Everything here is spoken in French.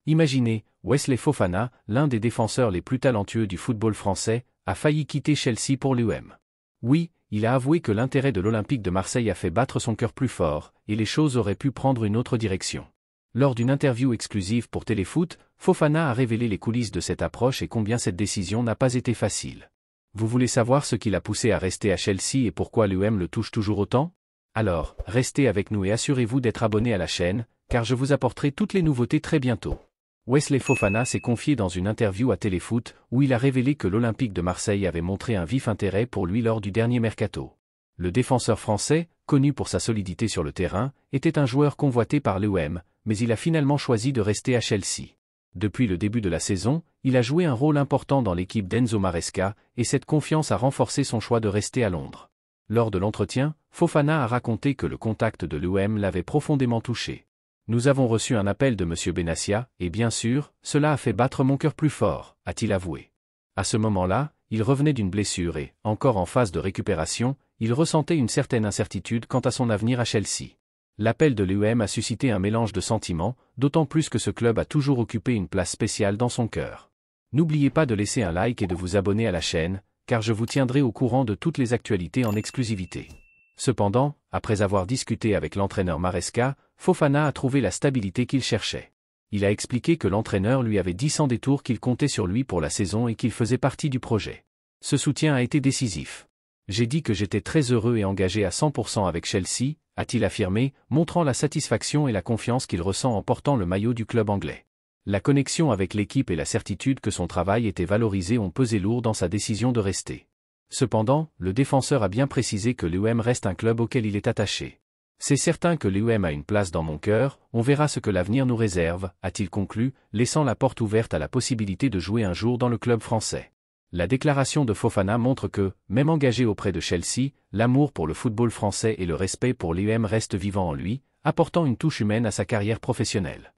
Imaginez, Wesley Fofana, l'un des défenseurs les plus talentueux du football français, a failli quitter Chelsea pour l'UM. Oui, il a avoué que l'intérêt de l'Olympique de Marseille a fait battre son cœur plus fort, et les choses auraient pu prendre une autre direction. Lors d'une interview exclusive pour Téléfoot, Fofana a révélé les coulisses de cette approche et combien cette décision n'a pas été facile. Vous voulez savoir ce qui l'a poussé à rester à Chelsea et pourquoi l'UM le touche toujours autant? Alors, restez avec nous et assurez-vous d'être abonné à la chaîne, car je vous apporterai toutes les nouveautés très bientôt. Wesley Fofana s'est confié dans une interview à Téléfoot, où il a révélé que l'Olympique de Marseille avait montré un vif intérêt pour lui lors du dernier mercato. Le défenseur français, connu pour sa solidité sur le terrain, était un joueur convoité par l'UM, mais il a finalement choisi de rester à Chelsea. Depuis le début de la saison, il a joué un rôle important dans l'équipe d'Enzo Maresca, et cette confiance a renforcé son choix de rester à Londres. Lors de l'entretien, Fofana a raconté que le contact de l'UM l'avait profondément touché. Nous avons reçu un appel de M. Benassia, et bien sûr, cela a fait battre mon cœur plus fort, a-t-il avoué. À ce moment-là, il revenait d'une blessure et, encore en phase de récupération, il ressentait une certaine incertitude quant à son avenir à Chelsea. L'appel de l'UM a suscité un mélange de sentiments, d'autant plus que ce club a toujours occupé une place spéciale dans son cœur. N'oubliez pas de laisser un like et de vous abonner à la chaîne, car je vous tiendrai au courant de toutes les actualités en exclusivité. Cependant, après avoir discuté avec l'entraîneur Maresca, Fofana a trouvé la stabilité qu'il cherchait. Il a expliqué que l'entraîneur lui avait dit sans détour qu'il comptait sur lui pour la saison et qu'il faisait partie du projet. Ce soutien a été décisif. J'ai dit que j'étais très heureux et engagé à 100% avec Chelsea, a-t-il affirmé, montrant la satisfaction et la confiance qu'il ressent en portant le maillot du club anglais. La connexion avec l'équipe et la certitude que son travail était valorisé ont pesé lourd dans sa décision de rester. Cependant, le défenseur a bien précisé que l'UM reste un club auquel il est attaché. C'est certain que l'UM a une place dans mon cœur, on verra ce que l'avenir nous réserve, a-t-il conclu, laissant la porte ouverte à la possibilité de jouer un jour dans le club français. La déclaration de Fofana montre que, même engagé auprès de Chelsea, l'amour pour le football français et le respect pour l'UM restent vivants en lui, apportant une touche humaine à sa carrière professionnelle.